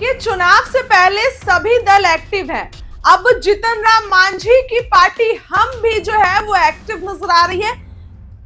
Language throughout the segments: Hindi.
कि चुनाव से पहले सभी दल एक्टिव हैं। अब जीतन राम मांझी की पार्टी हम भी जो है वो एक्टिव नजर आ रही है।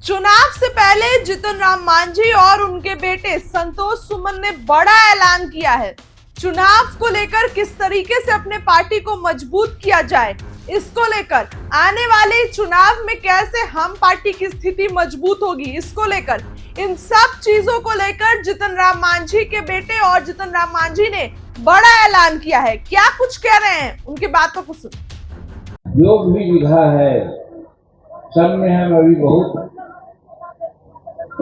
चुनाव से पहले जीतन राम मांझी और उनके बेटे संतोष सुमन ने बड़ा ऐलान किया है। चुनाव को लेकर किस तरीके से अपने पार्टी को मजबूत किया जाए, इसको लेकर आने वाले चुनाव में कैसे हम पार्टी की स्थिति मजबूत होगी, इसको लेकर इन सब चीजों को लेकर जीतन राम मांझी के बेटे और जीतन राम मांझी ने बड़ा ऐलान किया है। क्या कुछ कह रहे हैं, उनकी बातों को सुन। जो भी विधा है सब में हम अभी बहुत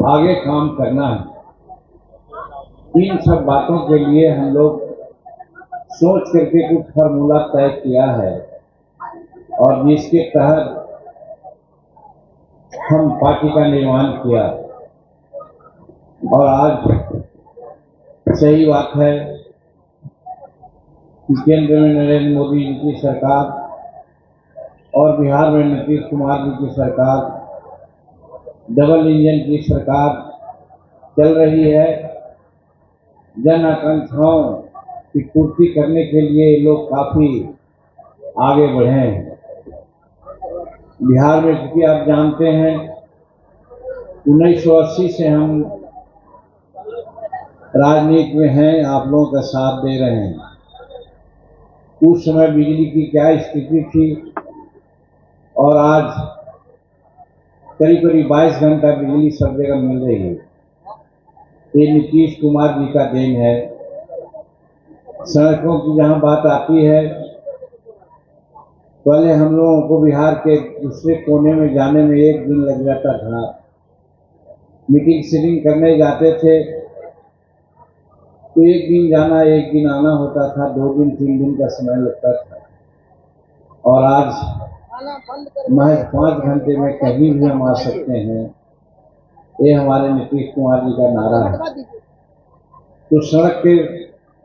आगे काम करना है। इन सब बातों के लिए हम लोग सोच करके कुछ फार्मूला तय किया है और जिसके तहत हम पार्टी का निर्माण किया। और आज सही बात है कि केंद्र में नरेंद्र मोदी जी की सरकार और बिहार में नीतीश कुमार जी की सरकार, डबल इंजन की सरकार चल रही है। जन आकांक्षाओं की पूर्ति करने के लिए लोग काफी आगे बढ़े हैं। बिहार में क्योंकि आप जानते हैं 1980 से हम राजनीति में हैं, आप लोगों का साथ दे रहे हैं। उस समय बिजली की क्या स्थिति थी और आज करीब करीब 22 घंटा बिजली सब जगह मिल रही है। ये नीतीश कुमार जी का देन है। सड़कों की जहां बात आती है, पहले हम लोगों को बिहार के दूसरे कोने में जाने में 1 दिन लग जाता था। मीटिंग सीटिंग करने जाते थे तो 1 दिन जाना 1 दिन आना होता था, 2 दिन 3 दिन का समय लगता था। और आज महज 5 घंटे में कहीं भी हम आ सकते हैं। ये हमारे नीतीश कुमार जी का नारा है। तो सड़क के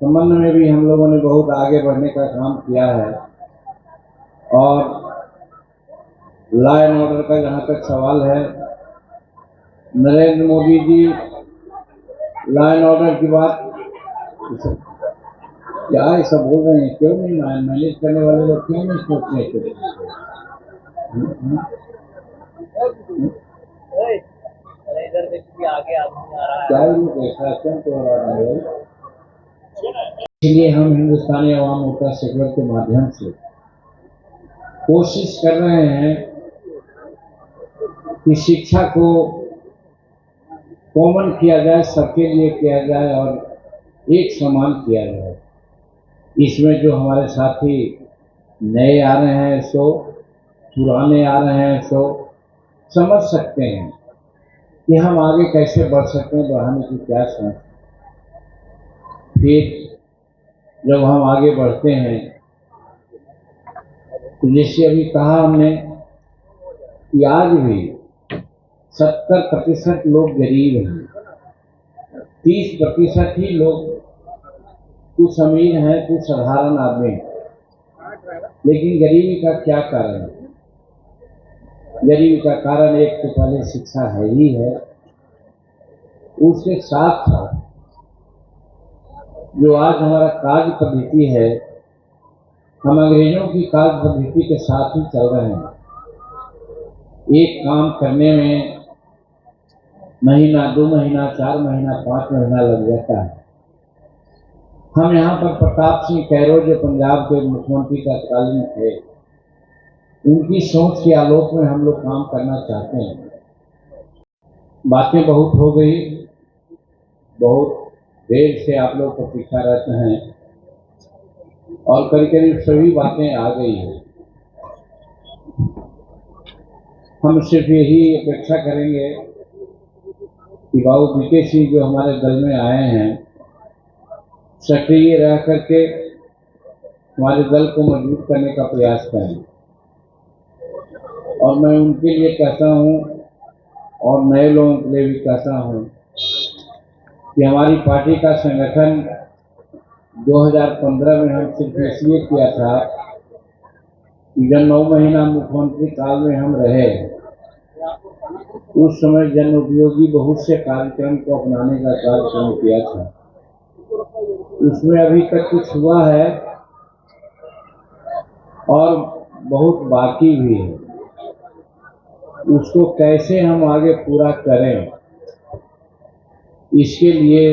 संबंध में भी हम लोगों ने बहुत आगे बढ़ने का काम किया है। और लॉ एंड ऑर्डर का जहाँ तक सवाल है, Narendra Modi ji law and order की बात क्या ऐसा बोल रहे हैं, क्यों नहीं मैनेज करने वाले लोग क्यों नहीं सोचने के? क्या लोग ऐसा क्यों कर रहे हैं? इसलिए हम हिंदुस्तानी अवाम मोर्चा सेक्युलर के माध्यम से कोशिश कर रहे हैं कि शिक्षा को कॉमन किया जाए, सबके लिए किया जाए और एक समान किया जाए। इसमें जो हमारे साथी नए आ रहे हैं सो, पुराने आ रहे हैं सो समझ सकते हैं कि हम आगे कैसे बढ़ सकते हैं, बढ़ाने की क्या सोच। फिर जब हम आगे बढ़ते हैं तो जैसे अभी कहा हमने कि आज भी 70% लोग गरीब हैं, 30% ही लोग कुछ अमीर हैं, कुछ साधारण आदमी हैं। लेकिन गरीबी का क्या कारण है? गरीबी का कारण एक तो पहले शिक्षा है ही है। उसके साथ साथ जो आज हमारा कार्य पद्धति है, हम अंग्रेजों की कार्य पद्धति के साथ ही चल रहे हैं। एक काम करने में महीना, 2 महीना, 4 महीना, 5 महीना लग जाता है। हम यहाँ पर प्रताप सिंह कैरों जो पंजाब के मुख्यमंत्री तत्कालीन थे, उनकी सोच के आलोक में हम लोग काम करना चाहते हैं। बातें बहुत हो गई, बहुत देर से आप लोग प्रतीक्षा रहते हैं और करीब करीब सभी बातें आ गई हैं। हम सिर्फ यही अपेक्षा करेंगे कि बाबू बीके सिंह जो हमारे दल में आए हैं, सक्रिय रह करके हमारे दल को मजबूत करने का प्रयास करें। और मैं उनके लिए कहता हूँ और नए लोगों के लिए भी कहता हूँ कि हमारी पार्टी का संगठन 2015 में हम सिर्फ इसलिए किया था कि जब 9 महीना मुख्यमंत्री काल में हम रहे, उस समय जन उपयोगी बहुत से कार्यक्रम को अपनाने का कार्यक्रम किया था। इसमें अभी तक कुछ हुआ है और बहुत बाकी भी है। उसको कैसे हम आगे पूरा करें, इसके लिए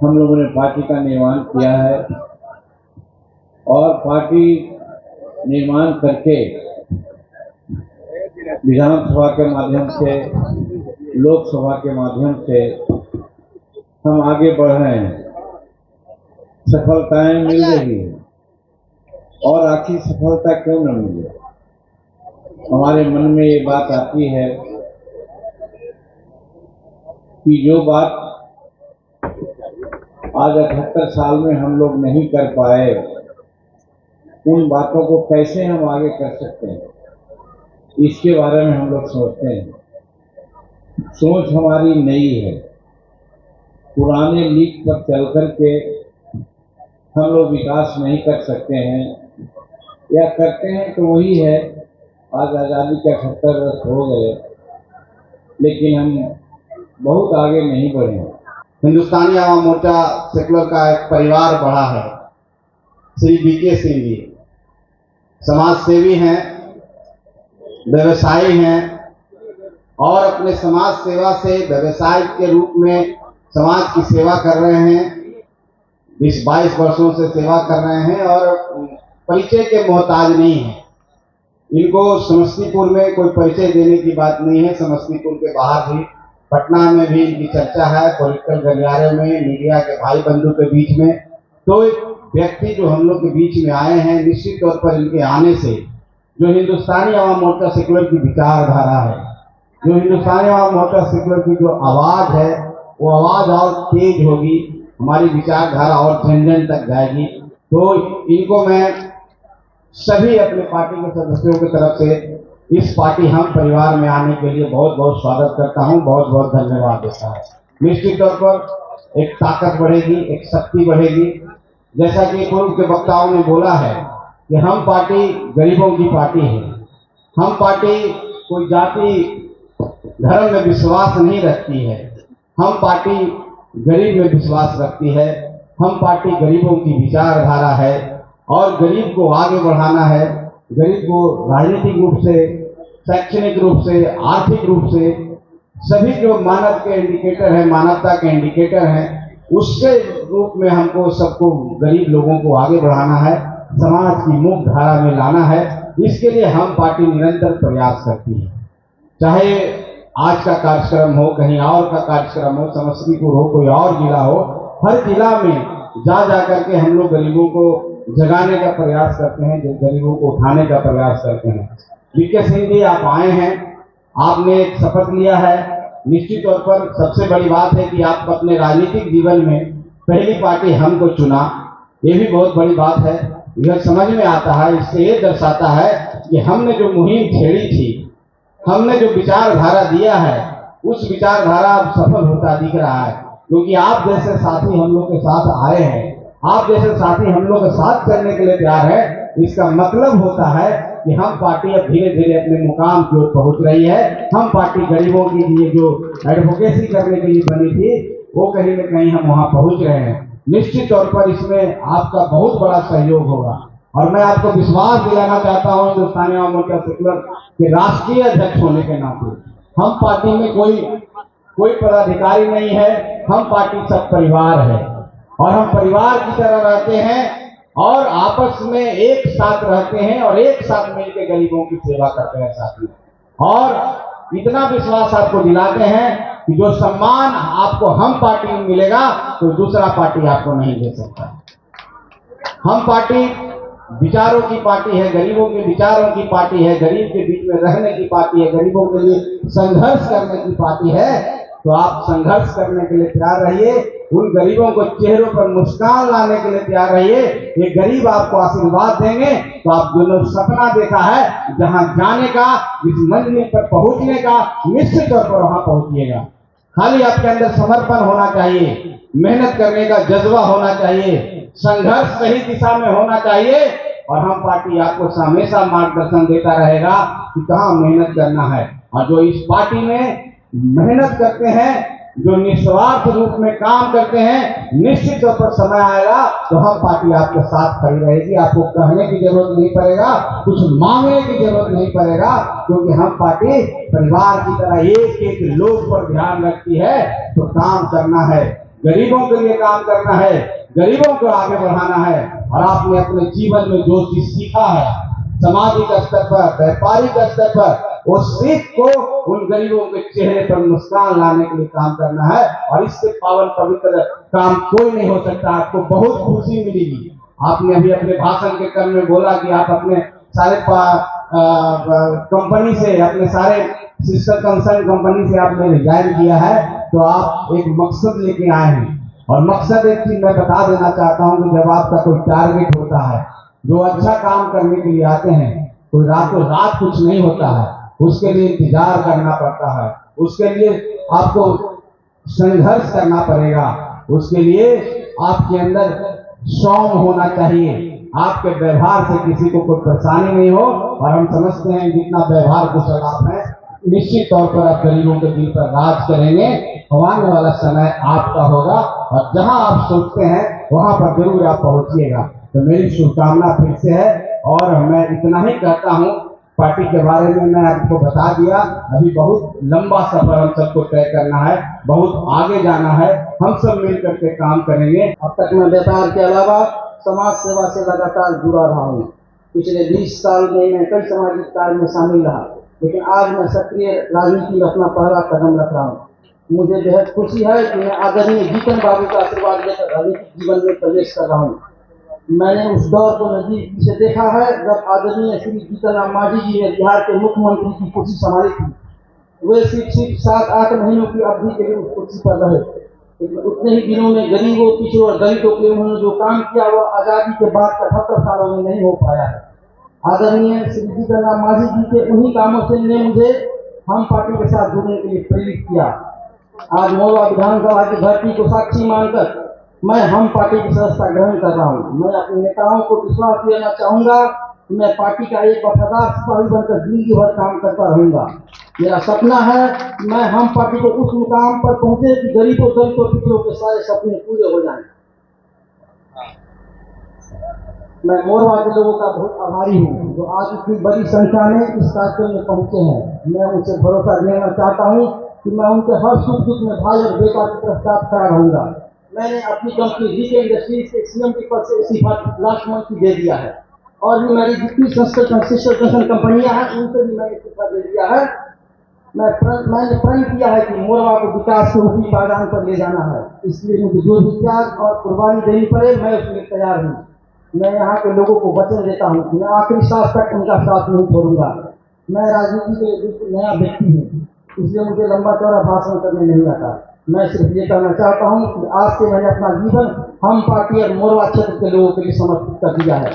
हम लोगों ने पार्टी का निर्माण किया है और पार्टी निर्माण करके विधानसभा के माध्यम से, लोकसभा के माध्यम से हम आगे बढ़ रहे हैं। सफलताएं मिल रही हैं और आखिर सफलता क्यों न मिले। हमारे मन में ये बात आती है कि जो बात आज 78 साल में हम लोग नहीं कर पाए, उन बातों को कैसे हम आगे कर सकते हैं, इसके बारे में हम लोग सोचते हैं। सोच हमारी नई है। पुराने लीक पर चल कर के हम लोग विकास नहीं कर सकते हैं, या करते हैं तो वही है, आज आज़ादी के 78 वर्ष हो गए लेकिन हम बहुत आगे नहीं बढ़े। हिंदुस्तानी आवाम मोर्चा सेकुलर का एक परिवार बढ़ा है। श्री बीके सिंह जी समाज सेवी हैं, व्यवसायी हैं और अपने समाज सेवा से व्यवसाय के रूप में समाज की सेवा कर रहे हैं। 20-22 वर्षों से सेवा कर रहे हैं और परिचय के मोहताज नहीं हैं। इनको समस्तीपुर में कोई परिचय देने की बात नहीं है। समस्तीपुर के बाहर भी, पटना में भी इनकी चर्चा है, पॉलिटिकल गलियारे में, मीडिया के भाई बंधु के बीच में। तो एक व्यक्ति जो हम लोग के बीच में आए हैं, निश्चित तौर पर इनके आने से जो हिंदुस्तानी आवाम मोर्चा सेकुलर की विचारधारा है, जो हिंदुस्तानी आवाम मोर्चा सेकुलर की जो आवाज़ है, वो आवाज़ और तेज होगी, हमारी विचारधारा और जन जन तक जाएगी। तो इनको मैं सभी अपने पार्टी के सदस्यों की तरफ से इस पार्टी हम परिवार में आने के लिए बहुत बहुत स्वागत करता हूं, बहुत बहुत धन्यवाद देता हूं। निश्चित तौर पर एक ताकत बढ़ेगी, एक शक्ति बढ़ेगी। जैसा कि पूर्व के वक्ताओं ने बोला है कि हम पार्टी गरीबों की पार्टी है। हम पार्टी कोई जाति धर्म में विश्वास नहीं रखती है। हम पार्टी गरीब में विश्वास रखती है। हम पार्टी गरीबों की विचारधारा है और गरीब को आगे बढ़ाना है। गरीब को राजनीतिक रूप से, शैक्षणिक रूप से, आर्थिक रूप से, सभी जो मानव के इंडिकेटर हैं, मानवता के इंडिकेटर हैं, उसके रूप में हमको सबको गरीब लोगों को आगे बढ़ाना है, समाज की मुख्य धारा में लाना है। इसके लिए हम पार्टी निरंतर प्रयास करती है। चाहे आज का कार्यक्रम हो, कहीं और का कार्यक्रम हो, समस्तीपुर हो, कोई और जिला हो, हर जिला में जा करके हम लोग गरीबों को जगाने का प्रयास करते हैं, जो गरीबों को उठाने का प्रयास करते हैं। बीके सिंह जी, आप आए हैं, आपने एक शपथ लिया है। निश्चित तौर पर सबसे बड़ी बात है कि आप अपने राजनीतिक जीवन में पहली पार्टी हमको चुना, ये भी बहुत बड़ी बात है। यह समझ में आता है, इससे ये दर्शाता है कि हमने जो मुहिम छेड़ी थी, हमने जो विचारधारा दिया है, उस विचारधारा अब सफल होता दिख रहा है। क्योंकि आप जैसे साथी हम लोग के साथ आए हैं, आप जैसे साथी हम लोग के साथ चलने के लिए तैयार है, इसका मतलब होता है कि हम पार्टी अब धीरे धीरे अपने मुकाम की ओर पहुंच रही है। हम पार्टी गरीबों के लिए जो एडवोकेसी करने के लिए बनी थी, वो कहीं न कहीं हम वहां पहुंच रहे हैं। निश्चित तौर पर इसमें आपका बहुत बड़ा सहयोग होगा और मैं आपको विश्वास दिलाना चाहता हूं, हिंदुस्तानी आवाम मोर्चा सेकुलर के राष्ट्रीय अध्यक्ष होने के नाते, हम पार्टी में कोई पदाधिकारी नहीं है। हम पार्टी सब परिवार है और हम परिवार की तरह रहते हैं और आपस में एक साथ रहते हैं और एक साथ मिलकर गरीबों की सेवा करते हैं साथी। और इतना विश्वास आपको दिलाते हैं कि जो सम्मान आपको हम पार्टी में मिलेगा, तो दूसरा पार्टी आपको नहीं दे सकता। हम पार्टी विचारों की पार्टी है, गरीबों के विचारों की पार्टी है, गरीब के बीच में रहने की पार्टी है, गरीबों के लिए संघर्ष करने की पार्टी है। तो आप संघर्ष करने के लिए तैयार रहिए, उन गरीबों को चेहरों पर मुस्कान लाने के लिए तैयार रहिए। ये गरीब आपको आशीर्वाद देंगे तो आप जो सपना देखा है जहां जाने का, जिस मंजिल पर पहुंचने का, निश्चित तौर पर वहां पहुंचिएगा। खाली आपके अंदर समर्पण होना चाहिए, मेहनत करने का जज्बा होना चाहिए, संघर्ष सही दिशा में होना चाहिए और हम पार्टी आपको हमेशा मार्गदर्शन देता रहेगा कि कहाँ मेहनत करना है। और जो इस पार्टी में मेहनत करते हैं, जो निस्वार्थ रूप में काम करते हैं, निश्चित तौर पर समय आएगा तो हम पार्टी आपके साथ खड़ी रहेगी। आपको कहने की जरूरत नहीं पड़ेगा, कुछ मांगने की जरूरत नहीं पड़ेगा, क्योंकि हम पार्टी परिवार की तरह एक एक लोग पर ध्यान रखती है। तो काम करना है, गरीबों के लिए काम करना है, गरीबों को आगे बढ़ाना है। और आपने अपने जीवन में जो चीज सीखा है, सामाजिक स्तर पर, व्यापारिक स्तर पर, उस सीख को उन गरीबों के चेहरे पर मुस्कान लाने के लिए काम करना है। और इससे पावन पवित्र काम कोई नहीं हो सकता। आपको बहुत खुशी मिलेगी। आपने अभी अपने भाषण के क्रम में बोला कि आप अपने सारे कंपनी से, अपने सारे सिस्टर कंसर्न कंपनी से आपने रिजाइन किया है। तो आप एक मकसद लेके आए हैं, और मकसद एक चीज मैं बता देना चाहता हूँ कि जब आपका कोई टारगेट होता है, जो अच्छा काम करने के लिए आते हैं, कोई रातों रात कुछ नहीं होता है, उसके लिए इंतजार करना पड़ता है, उसके लिए आपको संघर्ष करना पड़ेगा, उसके लिए आपके अंदर सौम्य होना चाहिए, आपके व्यवहार से किसी को कोई परेशानी नहीं हो। और हम समझते हैं जितना व्यवहार कुशल आप हैं, निश्चित तौर पर आप गरीबों के दिल पर राज करेंगे। आने वाला समय आपका होगा, और जहां आप सोचते हैं वहां पर जरूर आप पहुंचिएगा। तो मेरी शुभकामना फिर से है, और मैं इतना ही कहता हूं, पार्टी के बारे में मैं आपको बता दिया। अभी बहुत लंबा सफर हम सबको तय करना है, बहुत आगे जाना है, हम सब मिल करके काम करेंगे। अब तक मैं व्यापार के अलावा समाज सेवा से लगातार जुड़ा रहा हूँ। पिछले 20 साल में मैं कई सामाजिक कार्य में शामिल रहा, लेकिन आज मैं सक्रिय राजनीति में अपना पहला कदम रख रहा हूँ। मुझे बेहद खुशी है कि मैं आदरणीय जीतन बाबू का आशीर्वाद लेकर राजनीतिक जीवन में प्रवेश कर रहा हूँ। मैंने उस दौर को नजदीक से देखा है जब आदरणीय श्री जीतन राम मांझी जी ने बिहार के मुख्यमंत्री की कुर्सी संभाली थी। वे सिर्फ 7-8 महीनों की अवधि के लिए उस कुर्सी पर रहे, लेकिन उतने ही दिनों में गरीबों, पिछड़ों और दलितों के लिए उन्होंने जो काम किया वह आजादी के बाद 78 सालों में नहीं हो पाया है। आदरणीय श्री जीतन राम मांझी जी के उन्हीं कामों से ने मुझे हम पार्टी के साथ जुड़ने के लिए प्रेरित किया। आज मोरवा विधानसभा की धरती को साक्षी मानकर मैं हम पार्टी की सदस्यता ग्रहण कर रहा हूँ। मैं अपने नेताओं को विश्वास देना चाहूंगा कि मैं पार्टी का एक वफादार सिपाही बनकर जिंदगी भर काम करता रहूंगा। मेरा सपना है कि मैं हम पार्टी को उस मुकाम पर पहुंचे कि गरीबों, दलितों, पिछड़ों के सारे सपने पूरे हो जाएं। मैं मोरवा के लोगों का बहुत आभारी हूँ जो आज इतनी बड़ी संख्या में इस कार्यक्रम में पहुंचे हैं। मैं उनसे भरोसा देना चाहता हूँ कि मैं उनके हर सुख दुख में भाई और बेटा की तरफ साथ खड़ा रहूंगा। मैंने अपनी कंपनी जीके इंडस्ट्रीज के सीएम के पद से इस्तीफा लास्ट मंथ दे दिया है, और भी मेरी जितनी सिस्टर कंसर्न कंपनियां हैं उनसे भी मैंने इस्तीफा दे दिया है। मैंने प्रण किया है कि मोरवा को विकास के ऊपरी पायदान पर ले जाना है, इसलिए मुझे जो भी त्याग और कुर्बानी देनी पड़े मैं उसमें तैयार हूँ। मैं यहाँ के लोगों को वचन देता हूँ कि मैं आखिरी सांस तक उनका साथ नहीं छोड़ूंगा। मैं राजनीति के बिल्कुल नया व्यक्ति हूँ, इसलिए मुझे लंबा चौड़ा भाषण करने नहीं आता। मैं सिर्फ ये कहना चाहता हूँ कि आज से मैंने अपना जीवन हम पार्टी और मोरवा क्षेत्र के लोगों के लिए समर्पित कर दिया है।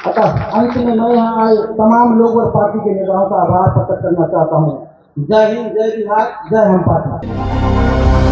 अतः अंत में मैं यहाँ आए तमाम लोग और पार्टी के नेताओं का आभार प्रकट करना चाहता हूँ। जय हिंद, जय बिहार, जय हम पार्टी।